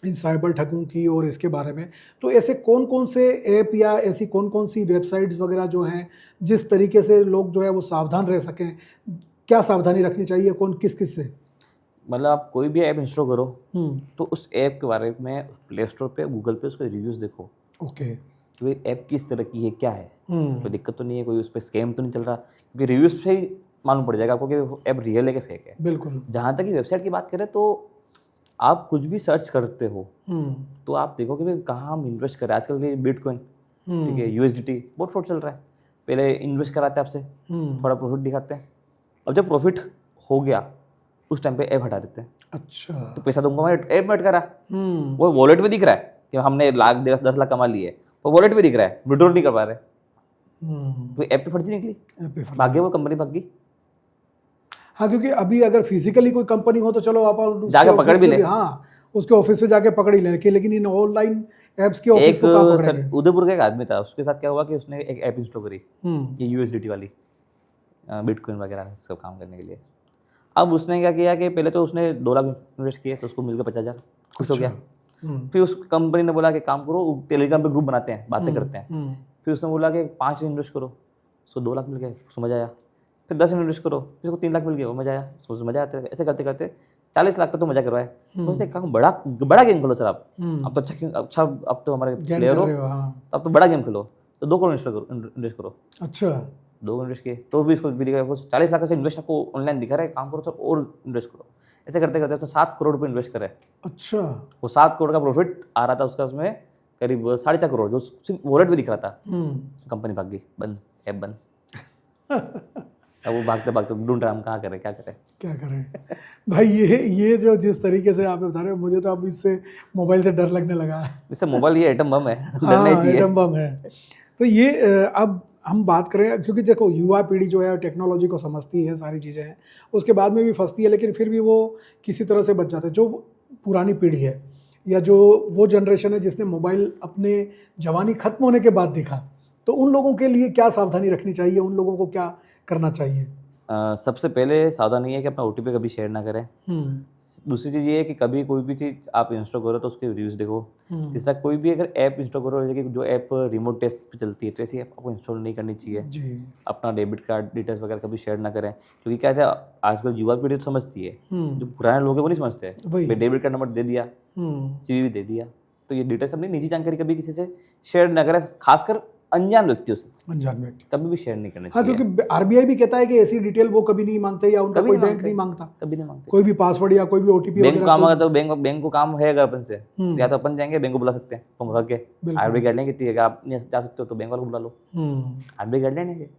इन साइबर ठगों की और इसके बारे में, तो ऐसे कौन कौन से ऐप या ऐसी कौन कौन सी वेबसाइट्स वगैरह जो हैं जिस तरीके से लोग जो है वो सावधान रह सकें, क्या सावधानी रखनी चाहिए, कौन किस किस से? मतलब आप कोई भी ऐप इंस्टॉल करो हम्म तो उस ऐप के बारे में प्ले स्टोर पे, गूगल पे उसके रिव्यूज़ देखो ओके। कि भाई ऐप किस तरह की है, क्या है, हम्म कोई दिक्कत तो नहीं है, कोई उस पर स्कैम तो नहीं चल रहा, क्योंकि रिव्यूज़ से ही मालूम पड़ जाएगा आपको कि वो ऐप रियल है कि फेक है। बिल्कुल। जहाँ तक कि वेबसाइट की बात करें तो आप कुछ भी सर्च करते हो हम्म तो आप देखो कि भाई कहाँ हम इन्वेस्ट करें। आजकल ये बिटकॉइन, ठीक है, हम्म यूएसडीटी बहुत फ्रॉड चल रहा है। पहले इन्वेस्ट कराते हैं आपसे, हम्म थोड़ा प्रॉफिट दिखाते हैं, अब जब प्रॉफिट हो गया उस टाइम पे ऐप हटा देते हैं। अच्छा। तो पैसा तुमको हमारे ऐप में अटका रहा है, हम्म वो वॉलेट में दिख रहा है कि हमने लाख 10 लाख कमा लिए, वो वॉलेट में दिख रहा है, विड्रॉल नहीं कर पा रहे, तो ऐप पे फर्जी निकली, ऐप पे फर्जी। भाग गया, वो कंपनी भाग गई। हाँ, क्योंकि अभी अगर फिजिकली कोई कंपनी हो तो चलो आप उसके जाके ऑफिस पकड़ भी पे ले। हाँ, उसके ऑफिस पे जाके पकड़ ही लेके, लेकिन इन ऑनलाइन ऐप्स के ऑफिस एक को कहाँ सर पकड़ेंगे? उदयपुर का एक आदमी था, उसके साथ क्या हुआ कि उसने एक ऐप इंस्टॉल करी, हम्म ये यूएसडीटी वाली, बिटकॉइन वगैरह सब काम करने के लिए। अब उसने क्या किया कि पहले तो उसने 2 लाख इन्वेस्ट किए तो उसको मिल गया 50,000, खुश हो गया। फिर उस कंपनी ने बोला कि काम करो, टेलीग्राम पे ग्रुप बनाते हैं, बातें करते हैं। फिर उसने बोला कि 5 इन्वेस्ट करो, उसको 2 लाख मिल गए, उसको मजा आया। फिर 10 इन्वेस्ट करो, फिर उसको 3 लाख मिल गया, वो मजा आया, उसको मजा आता है। ऐसे करते करते 40 लाख तक तो मजा करवाए। तो उसने कहा बड़ा बड़ा गेम खेलो सर आप, अब तो अच्छा अब तो हमारे ज्ञान प्लेयर कर हो, रहे हो, हाँ। अब तो बड़ा गेम खेलो, तो 2 करोड़ इन्वेस्ट करो। अच्छा। 2 इन्वेस्ट किए तो भी इसको भी दिखा, 40 लाख से इन्वेस्ट आपको ऑनलाइन दिखा रहा है, काम करो सर और इन्वेस्ट करो। ऐसे करते करते तो 7 करोड़ रुपये इन्वेस्ट करे। अच्छा। वो 7 करोड़ का प्रॉफिट आ रहा था उसका, उसमें करीब 4.5 करोड़ जो सिर्फ वॉलेट में दिख रहा था। कंपनी भाग गई, बंद, ऐप बंद। अब वो भागते भागते ढूंढ रहा हम कहाँ करें, क्या करें। क्या करें भाई, ये जो जिस तरीके से आप बता रहे हो, मुझे तो अब इससे मोबाइल से डर लगने लगा है। इससे मोबाइल ये एटम बम है, डरना ही हाँ, चाहिए। एटम बम है। तो ये अब हम बात करें, क्योंकि देखो युवा पीढ़ी जो है टेक्नोलॉजी को समझती है, सारी चीज़ें हैं, उसके बाद में भी फंसती है, लेकिन फिर भी वो किसी तरह से बच जाते हैं। जो पुरानी पीढ़ी है या जो वो जनरेशन है जिसने मोबाइल अपने जवानी खत्म होने के बाद देखा, तो उन लोगों के लिए क्या सावधानी रखनी चाहिए, उन लोगों को क्या करना चाहिए? सबसे पहले सावधानी है कि अपना OTP कभी शेयर ना करें। दूसरी चीज़ ये है कि कभी कोई भी चीज़ आप इंस्टॉल करो तो उसके रिव्यूज़ देखो। तीसरा, कोई भी अगर ऐप इंस्टॉल करो, जैसे कि जो ऐप रिमोट टेस्ट पे चलती है, तो ऐसी ऐप आपको इंस्टॉल नहीं करनी चाहिए। जी। अपना डेबिट कार्ड डिटेल्स वगैरह कभी शेयर ना करें, क्योंकि क्या है आजकल युवा पीढ़ी तो समझती है, जो पुराने लोग हैं वो नहीं समझते। वही। भाई डेबिट कार्ड नंबर दे दिया, CVV दे दिया, तो ये डिटेल्स अपनी निजी जानकारी कभी किसी से शेयर ना करें, खासकर अनजान व्यक्तियों से अनजान व्यक्ति। कभी भी शेयर नहीं करना हाँ, चाहिए। क्योंकि आरबीआई भी कहता है कि ऐसी डिटेल वो कभी नहीं मांगते, या उनका कभी कोई नहीं बैंक नहीं मांगते, मांगता, कभी नहीं मांगते। कोई भी पासवर्ड या कोई भी ओटीपी बैंक को वगैरह। काम अगर तो बैंक को काम है अगर अपन से, या तो अपन जाएंगे बैंक को बुला सकते हैं, फोन करके आरबीआई गाइडलाइन कितनी है कि आप नहीं जा सकते हो तो बैंक वालों को बुला लो, आरबीआई गाइडलाइन है।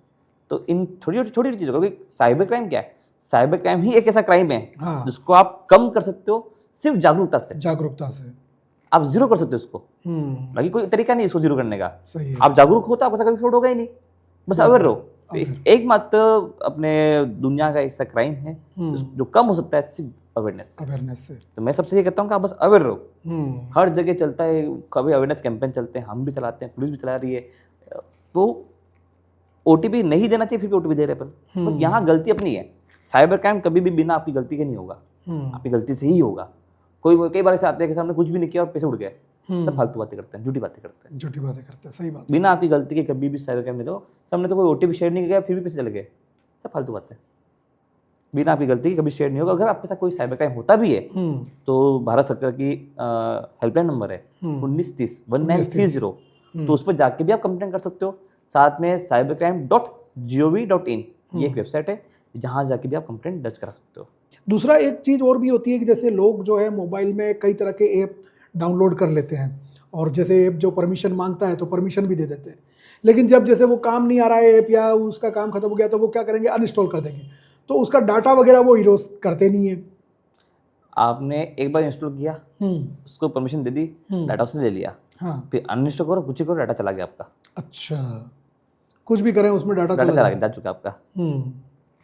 तो इन छोटी चीज़ों, क्योंकि साइबर क्राइम क्या है, साइबर क्राइम ही एक ऐसा क्राइम है जिसको आप कम कर सकते हो सिर्फ जागरूकता से। आप जीरो कर सकते हो उसको, बाकी कोई तरीका नहीं इसको जीरो करने का। सही है। आप जागरूक हो तो आपका कभी फ्रॉड होगा ही नहीं, बस अवेयर रहो। तो एकमात्र अपने दुनिया का ऐसा क्राइम है जो कम हो सकता है सिर्फ अवेयरनेस से। तो मैं सबसे ये कहता हूँ कि आप बस अवेयर रहो। हर जगह चलता है, कभी अवेयरनेस कैंपेन चलते हैं, हम भी चलाते हैं, पुलिस भी चला रही है। तो OTP नहीं देना चाहिए, फिर भी OTP दे रहे अपन, बस यहाँ गलती अपनी है। साइबर क्राइम कभी भी बिना आपकी गलती के नहीं होगा, आपकी गलती से ही होगा। कई बार ऐसे आते हैं कि हमने कुछ भी नहीं किया और पैसे उड़ गए, सब फालतू बातें करते हैं, झूठी बातें करते हैं। सही बात। बिना आपकी गलती के कभी भी साइबर क्राइम में तो सबने तो कोई OTP शेयर नहीं किया फिर भी पैसे चले गए, सब फालतू बातें। बिना आपकी गलती के कभी शेयर नहीं होगा। अगर आपके साथ कोई साइबर क्राइम होता भी है तो भारत सरकार की हेल्पलाइन नंबर है 1930 तो उस पर जाके भी आप कंप्लेंट कर सकते हो। साथ में cybercrime.gov.in ये एक वेबसाइट है, जहाँ जाके भी आप कंप्लेंट दर्ज करा सकते हो। दूसरा एक चीज़ और भी होती है कि जैसे लोग जो है मोबाइल में कई तरह के ऐप डाउनलोड कर लेते हैं, और जैसे ऐप जो परमिशन मांगता है तो परमिशन भी दे देते हैं, लेकिन जब जैसे वो काम नहीं आ रहा है ऐप या उसका काम खत्म हो गया तो वो क्या करेंगे, अनइंस्टॉल कर देंगे। तो उसका डाटा वगैरह वो इरोज करते नहीं है। आपने एक बार इंस्टॉल किया, उसको परमिशन दे दी, डाटा उसने ले लिया, हाँ, फिर अनइंस्टॉल करो, कुछ ही करो, डाटा चला गया आपका। अच्छा, कुछ भी करें उसमें डाटा डाटा चला चला जाए। गया, जा चुका आपका। हम्म,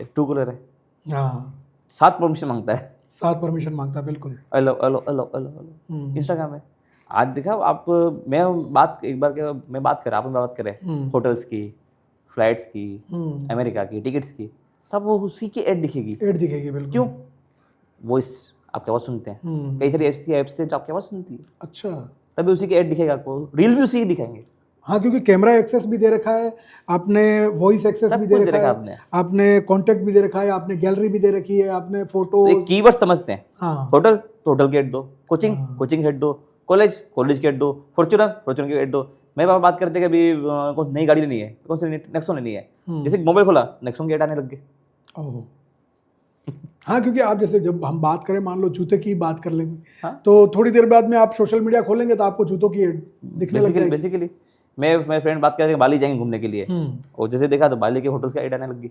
एक ट्रू कॉलर है, हाँ, 7 परमिशन मांगता है। 7 परमिशन मांगता है, बिल्कुल। Hello hello hello hello hello. Instagram है, आज देखा आप, मैं बात एक बार क्या, मैं बात करें, आप बात करें होटल्स की, फ्लाइट्स की, अमेरिका की टिकट्स की, तब वो उसी की ऐड दिखेगी। एड दिखेगी, बिल्कुल। क्यों? वॉइस आपकी आवाज़ सुनते हैं, कई सारी ऐसी ऐप्स से जो आपकी आवाज़ सुनती है, अच्छा, तभी उसी की ऐड दिखेगा आपको, रील भी उसी की दिखाएंगे। हाँ, क्योंकि कैमरा एक्सेस भी दे रखा है आपने, वॉइस एक्सेस सब भी कुछ दे दे रखा रखा है आपने। आपने, कॉन्टेक्ट भी दे रखा है आपने, गैलरी भी दे रखी है आपने, तो ये फोटोज। कीवर्ड समझते हैं। हाँ, होटल तो होटल की ऐड दो, कोचिंग कोचिंग की ऐड दो, कॉलेज कॉलेज की ऐड दो, फॉर्च्यूनर फॉर्च्यूनर की ऐड दो। मैं पापा बात करते कि अभी कौन नई गाड़ी लेनी है, कौन सी नेक्सॉन लेनी है, जैसे मोबाइल खोला नेक्सॉन की ऐड आने लग गई। ओह, हाँ, क्योंकि आप जैसे जब हम बात करें, मान लो जूते की बात कर लेंगे, हाँ। तो थोड़ी देर बाद में आप सोशल मीडिया खोलेंगे तो आपको जूतों की एड दिखने लग जाएगी। बेसिकली मैं मेरे फ्रेंड बात करते बाली जाएंगे घूमने के लिए, और जैसे देखा तो बाली के होटल्स का ऐड आने लग गई।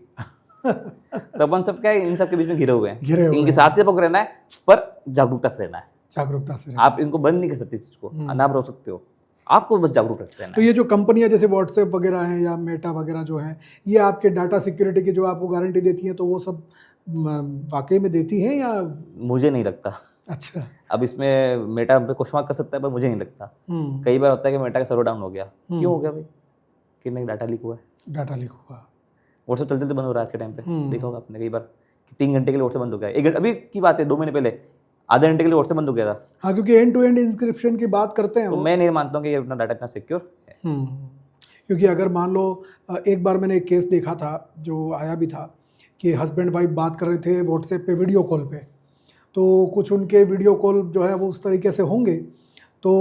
तो अपन सब क्या है, इन सब के बीच में घिरे हुए हैं, इनके साथ ही पकड़ रहना है, पर जागरूकता से रहना है। जागरूकता से। आप इनको बंद नहीं कर सकते इस चीज को, ना आप रोक सकते हो, आपको बस जागरूक रहना तो है। ये जो कंपनियां जैसे व्हाट्सएप वगैरह हैं या मेटा वगैरह जो हैं, ये आपके डाटा सिक्योरिटी की जो आपको गारंटी देती हैं, तो वो सब वाकई में देती हैं या? मुझे नहीं लगता। अच्छा। अब इसमें मेटा पे क्वेश्चन मार्क कर सकता है, पर मुझे नहीं लगता। कई बार होता है कि मेटा का सर्वर डाउन हो गया, क्यों हो गया भाई? कि नहीं, डाटा लीक हुआ है। डाटा लीक हुआ। व्हाट्सएप चलते चलते बंद हो रहा है आज के टाइम पे, देखा होगा आपने कई बार कि 3 घंटे के लिए व्हाट्सएप बंद हो गया है। 1 घंटे अभी की बात है, 2 महीने पहले आधे घंटे के लिए व्हाट्सएप बंद हो गया था। हाँ, क्योंकि एंड टू एंड इंक्रिप्शन की बात करते हैं तो वो। मैं नहीं मानता हूँ कि ये अपना डाटा इतना सिक्योर है। क्योंकि अगर मान लो एक बार मैंने एक केस देखा था जो आया भी था कि हस्बैंड वाइफ बात कर रहे थे व्हाट्सएप पे वीडियो कॉल पे, तो कुछ उनके वीडियो कॉल जो है वो उस तरीके से होंगे, तो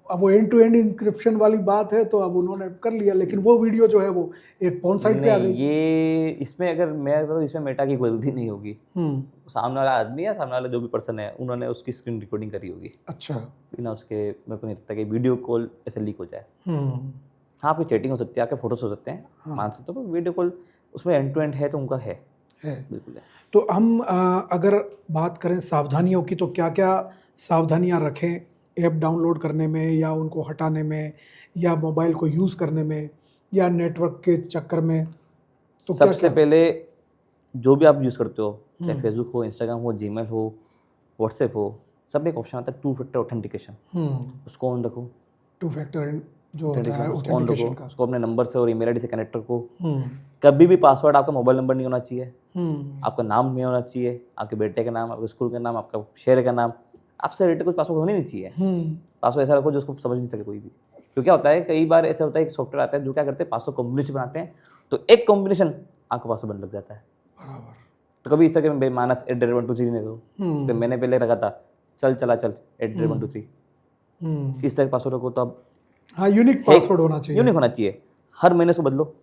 अब वो एंड टू एंड इंक्रिप्शन वाली बात है, तो अब उन्होंने कर लिया, लेकिन वो वीडियो जो है वो एक पॉर्न साइट पे आ नहीं, गई। ये इसमें अगर मैं तो इसमें मेटा की कोई गलती नहीं होगी। सामने वाला आदमी या सामने वाला जो भी पर्सन है, उन्होंने उसकी स्क्रीन रिकॉर्डिंग करी होगी। अच्छा। बिना उसके मेरे को नहीं लगता कि वीडियो कॉल ऐसे लीक हो जाए। हाँ, आपकी चैटिंग हो सकती है, आपके फोटोज हो सकते हैं, मान सकते हो, पर वीडियो कॉल उसमें एंड टू एंड है तो उनका है बिल्कुल है। तो हम अगर बात करें सावधानियों की, तो क्या क्या सावधानियां रखें ऐप डाउनलोड करने में या उनको हटाने में या मोबाइल को यूज़ करने में या नेटवर्क के चक्कर में? तो सबसे पहले जो भी आप यूज़ करते हो, चाहे फेसबुक हो, इंस्टाग्राम हो, जीमेल हो, व्हाट्सएप हो, सब में एक ऑप्शन आता है 2 फैक्टर ऑथेंटिकेशन, उसको ऑन रखो। 2 फैक्टर जो होता है उसको ऑन ऑथेंटिकेशन रखो, का। उसको अपने नंबर से और ईमेल आईडी से कनेक्ट रखो। कभी भी पासवर्ड आपका मोबाइल नंबर नहीं होना चाहिए, आपका नाम नहीं होना चाहिए, आपके बेटे का नाम, आपके स्कूल का नाम, आपका शहर का नाम, आपसे रिलेटेड कुछ पासवर्ड होने नहीं चाहिए। पासवर्ड ऐसा रखो जो उसको समझ नहीं सके कोई भी। क्योंकि क्या होता है, कई बार ऐसा होता है, एक सॉफ्टवेयर आता है जो क्या करते हैं, पासवर्ड कॉम्बिनेशन बनाते हैं, तो एक कॉम्बिनेशन आपका पासवर्ड बन लग जाता है। बराबर। तो कभी इस तरह के मानस @123 नहीं रखो, जैसे मैंने पहले रखा था चल चला चल @123, इस तरह का पासवर्ड रखो। तो अब हाँ, यूनिक पासवर्ड होना चाहिए। यूनिक होना चाहिए, हर महीने उसको बदलो।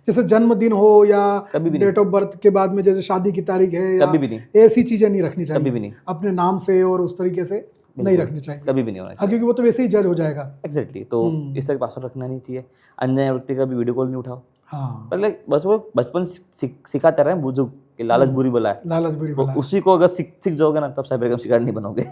जैसे जन्मदिन हो या कभी भी डेट ऑफ बर्थ के बाद में जैसे शादी की तारीख है या कभी भी नहीं, ऐसी चीजें नहीं रखनी चाहिए। कभी भी नहीं, अपने नाम से और उस तरीके से नहीं रखनी चाहिए, कभी भी नहीं होना हाँ, चाहिए। क्योंकि वो तो वैसे ही जज हो जाएगा। एग्जैक्टली, तो इस तरह का पासवर्ड रखना नहीं चाहिए। अनजान व्यक्ति का भी वीडियो कॉल नहीं उठाओ। हाँ, पहले बस वो बचपन सिखाते रहे बुजुर्ग कि लालच बुरी बला है, लालच बुरी बला है। उसी को अगर सीख जाओगे ना, तब साइबर क्राइम शिकार नहीं बनोगे।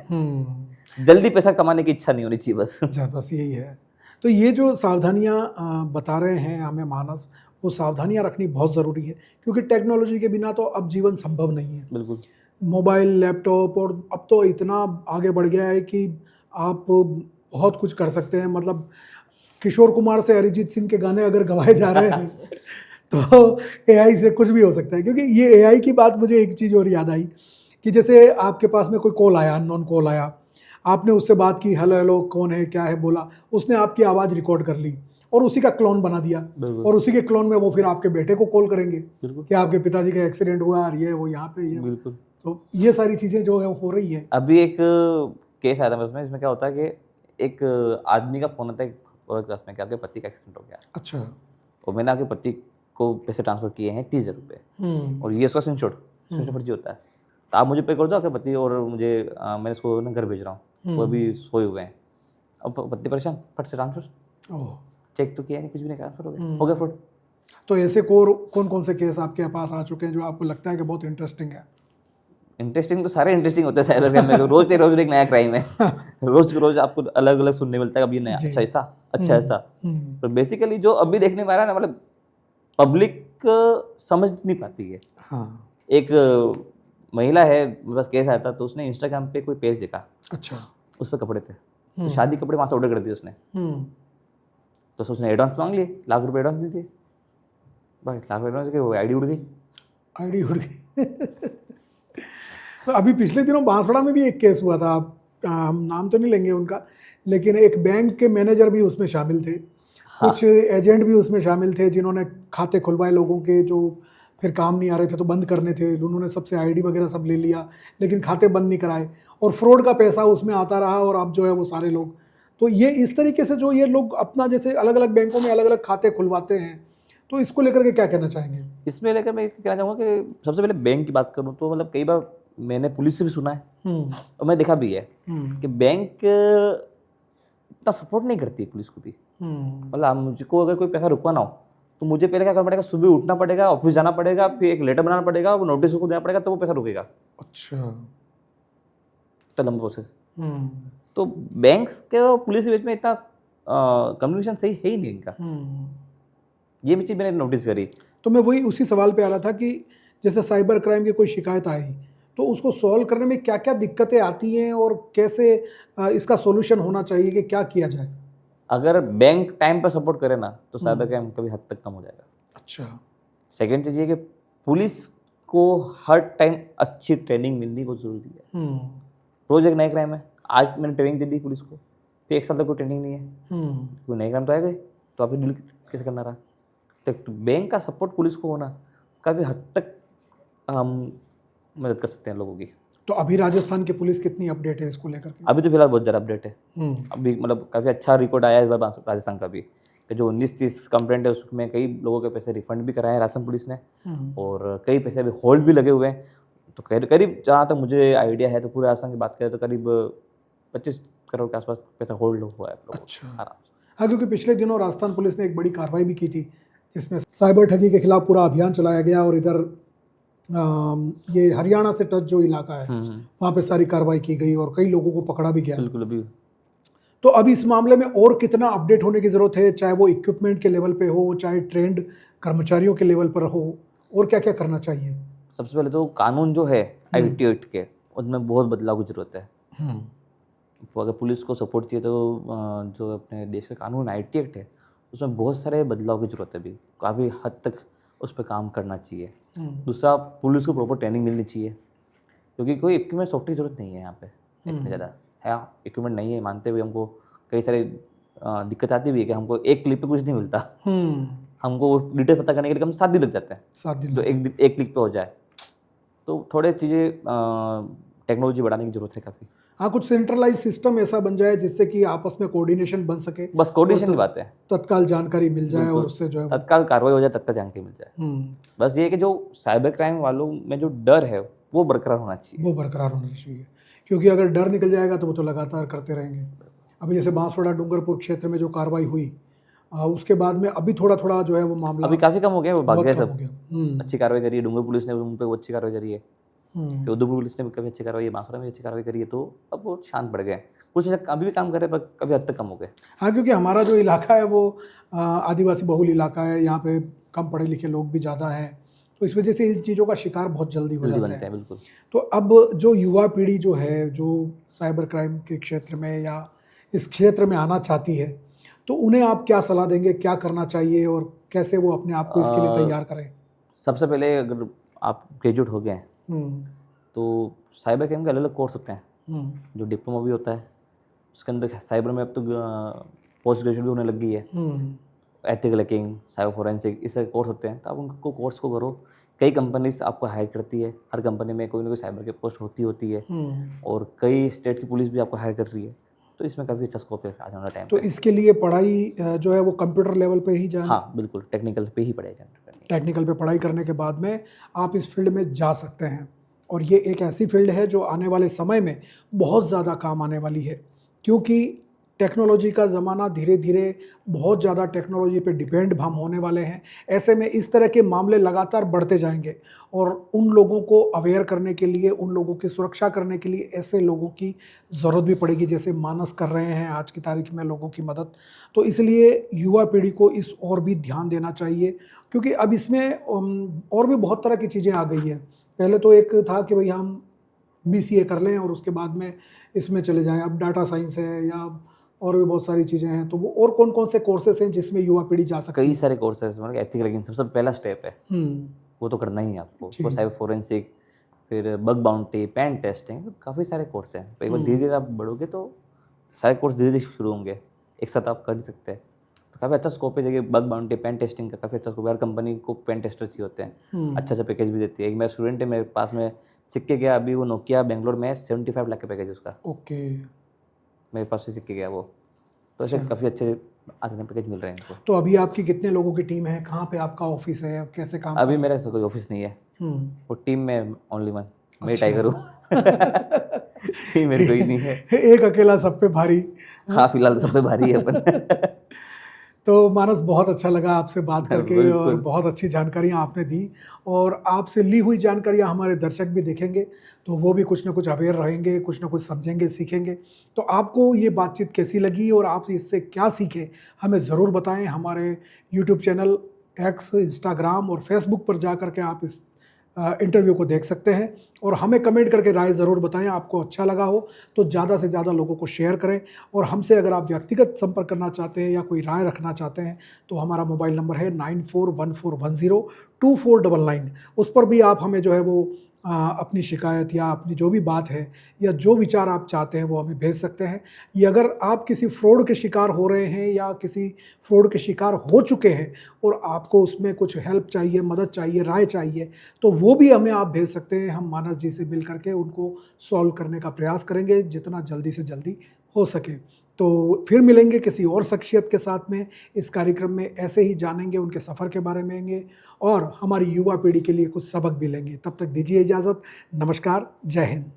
जल्दी पैसा कमाने की इच्छा नहीं होनी चाहिए बस यही है। तो ये जो सावधानियां बता रहे हैं हमें मानस, वो सावधानियां रखनी बहुत ज़रूरी है, क्योंकि टेक्नोलॉजी के बिना तो अब जीवन संभव नहीं है। बिल्कुल। मोबाइल, लैपटॉप, और अब तो इतना आगे बढ़ गया है कि आप बहुत कुछ कर सकते हैं। मतलब किशोर कुमार से अरिजीत सिंह के गाने अगर गवाए जा रहे हैं तो एआई से कुछ भी हो सकता है। क्योंकि ये एआई की बात मुझे एक चीज़ और याद आई कि जैसे आपके पास में कोई कॉल आया, अननोन कॉल आया, आपने उससे बात की, हेलो हेलो कौन है, क्या है, बोला, उसने आपकी आवाज़ रिकॉर्ड कर ली और उसी का क्लोन बना दिया, और उसी के क्लोन में वो फिर आपके बेटे को कॉल करेंगे कि आपके पिताजी का एक्सीडेंट हुआ और ये वो यहाँ पे ये। बिल्कुल। तो ये सारी चीज़ें जो है हो रही है। अभी एक केस आया था इसमें, इसमें क्या होता है कि एक आदमी का फोन आता है फर्स्ट क्लास में कि आपके पति का एक्सीडेंट हो गया। अच्छा। और मैंने आपके पति को पैसे ट्रांसफर किए हैं 30,000 रुपये, और ये उसका स्क्रीनशॉट फर्जी होता है, तो आप मुझे पे कर दो आपके पति, और मुझे मैं इसको ना घर भेज रहा हूँ, वो अभी सोए हुए हैं। अब पति परेशान, फट से ट्रांसफर, चेक तो किया नहीं, कुछ भी नहीं, ट्रांसफर हो गया फ्रॉड। तो ऐसे कौन कौन से केस आपके पास आ चुके हैं जो आपको लगता है कि बहुत इंटरेस्टिंग है? इंटरेस्टिंग तो सारे इंटरेस्टिंग होते हैं साइबर क्राइम में, रोज के रोज एक नया क्राइम है। रोज के रोज आपको अलग अलग सुनने मिलता है, कभी नया जी। अच्छा ऐसा अच्छा ऐसा। हम्म, तो बेसिकली जो अभी देखने में आ रहा है ना, मतलब पब्लिक समझ नहीं पाती है। हाँ, एक महिला है, मेरे पास केस आया था, तो उसने इंस्टाग्राम पे कोई पेज देखा, अच्छा। उस पर कपड़े थे, तो शादी कपड़े वहाँ से ऑर्डर कर दिए उसने। हम्म, तो उसने एडवांस मांग लिए, ₹1,00,000 एडवांस दे दिए, भाई ₹1,00,000 एडवांस के वो आईडी उड़ गई। आईडी उड़ गई। तो अभी पिछले दिनों बांसवाड़ा में भी एक केस हुआ था, हम नाम तो नहीं लेंगे उनका, लेकिन एक बैंक के मैनेजर भी उसमें शामिल थे, कुछ एजेंट भी उसमें शामिल थे जिन्होंने खाते खुलवाए लोगों के, जो फिर काम नहीं आ रहे थे तो बंद करने थे, उन्होंने सबसे आईडी वगैरह सब ले लिया, लेकिन खाते बंद नहीं कराए, और फ्रॉड का पैसा उसमें आता रहा, और अब जो है वो सारे लोग, तो ये इस तरीके से जो ये लोग अपना जैसे अलग अलग बैंकों में अलग अलग खाते खुलवाते हैं, तो इसको लेकर के क्या कहना चाहेंगे? इसमें लेकर मैं कहना चाहूँगा कि सबसे पहले बैंक की बात करूँ तो मतलब कई बार मैंने पुलिस से भी सुना है और मैं देखा भी है कि बैंक इतना सपोर्ट नहीं करती है पुलिस को भी। मतलब मुझको अगर कोई पैसा रुकवाना हो तो मुझे पहले क्या करना पड़ेगा, सुबह उठना पड़ेगा, ऑफिस जाना पड़ेगा, फिर एक लेटर बनाना पड़ेगा, वो नोटिस को देना पड़ेगा, तो वो पैसा रुकेगा। अच्छा। तो लंबा प्रोसेस। तो बैंक्स के और पुलिस के बीच में इतना कम्युनिकेशन सही है ही नहीं इनका। ये भी चीज़ मैंने नोटिस करी। तो मैं वही उसी सवाल पे आ रहा था कि जैसे साइबर क्राइम की कोई शिकायत आई तो उसको सॉल्व करने में क्या क्या दिक्कतें आती हैं, और कैसे इसका सॉल्यूशन होना चाहिए, कि क्या किया जाए? अगर बैंक टाइम पर सपोर्ट करे ना तो साइबर क्राइम कभी हद तक कम हो जाएगा। अच्छा। सेकेंड चीज़ ये कि पुलिस को हर टाइम अच्छी ट्रेनिंग मिलनी बहुत ज़रूरी है। रोज़ एक नया क्राइम है, आज मैंने ट्रेनिंग दे दी पुलिस को, फिर एक साल तक कोई ट्रेनिंग नहीं है, कोई नया क्राइम तो आएगा ही, तो आप डील कैसे करना रहा। तो बैंक का सपोर्ट पुलिस को होना काफ़ी हद तक हम मदद कर सकते हैं लोगों की। तो अभी राजस्थान की पुलिस कितनी अपडेट है इसको लेकर के? अभी तो फिलहाल बहुत ज़्यादा अपडेट है। अभी मतलब काफ़ी अच्छा रिकॉर्ड आया है इस बार राजस्थान का भी, कि जो 19-30 कंप्लेंट है उसमें कई लोगों के पैसे रिफंड भी कराए हैं राजस्थान पुलिस ने, और कई पैसे अभी होल्ड भी लगे हुए हैं। तो करीब जहाँ तक मुझे आइडिया है तो पूरे राजस्थान की बात करें तो करीब 25 करोड़ के आसपास पैसा होल्ड हुआ है। अच्छा। आराम से। हाँ, क्योंकि पिछले दिनों राजस्थान पुलिस ने एक बड़ी कार्रवाई भी की थी जिसमें साइबर ठगी के खिलाफ पूरा अभियान चलाया गया, और इधर ये हरियाणा से टच जो इलाका है वहाँ पे सारी कार्रवाई की गई और कई लोगों को पकड़ा भी गया। बिल्कुल। अभी तो अब इस मामले में और कितना अपडेट होने की ज़रूरत है, चाहे वो इक्विपमेंट के लेवल पे हो, चाहे ट्रेंड कर्मचारियों के लेवल पर हो, और क्या क्या करना चाहिए? सबसे पहले तो कानून जो है IT एक्ट के, उसमें बहुत बदलाव की जरूरत है। तो अगर पुलिस को सपोर्ट चाहिए तो जो अपने देश का कानून IT एक्ट है उसमें बहुत सारे बदलाव की जरूरत है, अभी काफ़ी हद तक उस पर काम करना चाहिए। दूसरा, पुलिस को प्रॉपर ट्रेनिंग मिलनी चाहिए, क्योंकि कोई इक्विपमेंट सॉफ्टवेयर की जरूरत नहीं है यहाँ पे इतनी ज़्यादा है। इक्विपमेंट नहीं है मानते हुए हमको कई सारे दिक्कत आती भी है कि हमको एक क्लिक पे कुछ नहीं मिलता। हमको डिटेल पता करने के लिए कम से 7 दिन लग जाते हैं, 7 दिन तो एक क्लिक पे हो जाए। तो थोड़े चीज़ें टेक्नोलॉजी बढ़ाने की जरूरत है काफ़ी। हाँ, कुछ सेंट्रलाइज सिस्टम ऐसा बन जाए जिससे कि आपस में कोऑर्डिनेशन बन सके, बस कोऑर्डिनेशन की बात है, तत्काल जानकारी मिल जाए और उससे जो है तत्काल कार्रवाई हो जाए, तत्काल जानकारी मिल जाए। बस ये है कि जो साइबर क्राइम वालों में जो डर है वो बरकरार होना चाहिए। वो बरकरार होना चाहिए, क्योंकि अगर डर निकल जाएगा तो वो तो लगातार करते रहेंगे। अभी जैसे बांसवाड़ा डूंगरपुर क्षेत्र में जो कार्रवाई हुई, उसके बाद में अभी थोड़ा थोड़ा जो है वो मामला अभी काफ़ी कम हो गया, वो भाग बहुत गए कम सब। हो गया। अच्छी कार्रवाई करी है, डूंगर पुलिस ने उन पर अच्छी कार्रवाई करी है, फिर उधमपुर पुलिस ने भी काफ़ी अच्छी कार्रवाई, बांसवाड़ा में अच्छी कार्रवाई करी है, तो अब वो शांत पड़ गए। कुछ अभी भी काम कर रहे हैं पर काफ़ी हद तक कम हो गए। हाँ, क्योंकि हमारा जो इलाका है वो आदिवासी बहुल इलाका है, यहाँ पे कम पढ़े लिखे लोग भी ज़्यादा हैं, तो इस वजह से इन चीज़ों का शिकार बहुत जल्दी हो जाते हैं। बिल्कुल। तो अब जो युवा पीढ़ी जो है, जो साइबर क्राइम के क्षेत्र में या इस क्षेत्र में आना चाहती है, तो उन्हें आप क्या सलाह देंगे, क्या करना चाहिए और कैसे वो अपने आप को इसके लिए तैयार करें? सबसे पहले अगर आप ग्रेजुएट हो गए हैं तो साइबर क्राइम के अलग अलग कोर्स होते हैं, जो डिप्लोमा भी होता है, उसके अंदर साइबर में अब तो पोस्ट ग्रेजुएट भी होने लग गई है, एथिकल हैकिंग, साइबर फोरेंसिक, इस तरह कोर्स होते हैं। तो आप उनको कोर्स को करो। कई कंपनीज आपको हायर करती है, हर कंपनी में कोई ना कोई साइबर के पोस्ट होती है, और कई स्टेट की पुलिस भी आपको हायर कर रही है, तो इसमें काफ़ी अच्छा स्कोप है आने वाला टाइम। तो इसके लिए पढ़ाई जो है वो कंप्यूटर लेवल पे ही जाए? हाँ बिल्कुल, टेक्निकल पे ही पढ़ाई जाए। टेक्निकल पे पढ़ाई करने के बाद में आप इस फील्ड में जा सकते हैं, और ये एक ऐसी फील्ड है जो आने वाले समय में बहुत ज़्यादा काम आने वाली है, क्योंकि टेक्नोलॉजी का ज़माना, धीरे धीरे बहुत ज़्यादा टेक्नोलॉजी पे डिपेंड हम होने वाले हैं। ऐसे में इस तरह के मामले लगातार बढ़ते जाएंगे और उन लोगों को अवेयर करने के लिए, उन लोगों की सुरक्षा करने के लिए ऐसे लोगों की ज़रूरत भी पड़ेगी, जैसे मानस कर रहे हैं आज की तारीख में लोगों की मदद। तो इसलिए युवा पीढ़ी को इस और भी ध्यान देना चाहिए, क्योंकि अब इसमें और भी बहुत तरह की चीज़ें आ गई हैं। पहले तो एक था कि भाई हम BCA कर लें और उसके बाद में इसमें चले जाएं। अब डाटा साइंस है या और भी बहुत सारी चीज़ें हैं। तो वो और कौन कौन से कोर्सेस हैं जिसमें युवा पीढ़ी जा सकती है? कई सारे कोर्सेज, मतलब एथिकल हैकिंग सबसे पहला स्टेप है, वो तो करना ही है आपको। जी। और साइबर फोरेंसिक, फिर बग बाउंटी, पेन टेस्टिंग, काफ़ी सारे कोर्स हैं। तो एक बार धीरे धीरे आप बढ़ोगे तो सारे कोर्स धीरे धीरे शुरू होंगे, एक साथ आप कर नहीं सकते। तो काफ़ी अच्छा स्कोप है, जगह बग बाउंटी, पेन टेस्टिंग का काफ़ी अच्छा स्कोप है। हर कंपनी को पेन टेस्टर चाहिए होते हैं, अच्छा अच्छा पैकेज भी देती है। एक मेरा स्टूडेंट है मेरे पास में, सीख के गया, अभी वो नोकिया बेंगलोर में 75 लाख का पैकेज उसका, ओके। मेरे पास से सीख के गया वो। तो ऐसे काफ़ी अच्छे आगे पैकेज मिल रहे हैं इनको। तो अभी आपकी कितने लोगों की टीम है? कहाँ पे आपका ऑफिस है? कैसे काम? अभी मेरा ऐसा कोई ऑफिस नहीं है, वो टीम में ओनली वन, मैं अच्छा। टाइगर हूँ। टीम मेरी कोई नहीं है। एक अकेला सब पे भारी। हाँ, फिलहाल सब पे भारी है अपन। तो मानस, बहुत अच्छा लगा आपसे बात करके और बिल्कुल। बहुत अच्छी जानकारियाँ आपने दी, और आपसे ली हुई जानकारियाँ हमारे दर्शक भी देखेंगे तो वो भी कुछ ना कुछ अवेयर रहेंगे, कुछ ना कुछ समझेंगे, सीखेंगे। तो आपको ये बातचीत कैसी लगी और आप इससे क्या सीखे, हमें ज़रूर बताएं। हमारे यूट्यूब चैनल, X, इंस्टाग्राम और फेसबुक पर जा कर के आप इस इंटरव्यू को देख सकते हैं, और हमें कमेंट करके राय ज़रूर बताएं। आपको अच्छा लगा हो तो ज़्यादा से ज़्यादा लोगों को शेयर करें, और हमसे अगर आप व्यक्तिगत संपर्क करना चाहते हैं या कोई राय रखना चाहते हैं तो हमारा मोबाइल नंबर है 9414102499। उस पर भी आप हमें जो है वो अपनी शिकायत या अपनी जो भी बात है या जो विचार आप चाहते हैं वो हमें भेज सकते हैं। ये अगर आप किसी फ्रॉड के शिकार हो रहे हैं या किसी फ्रॉड के शिकार हो चुके हैं और आपको उसमें कुछ हेल्प चाहिए, मदद चाहिए, राय चाहिए, तो वो भी हमें आप भेज सकते हैं। हम मानस जी से मिल करके उनको सॉल्व करने का प्रयास करेंगे जितना जल्दी से जल्दी हो सके। तो फिर मिलेंगे किसी और शख्सियत के साथ में इस कार्यक्रम में, ऐसे ही जानेंगे उनके सफ़र के बारे में और हमारी युवा पीढ़ी के लिए कुछ सबक भी लेंगे। तब तक दीजिए इजाज़त। नमस्कार, जय हिंद।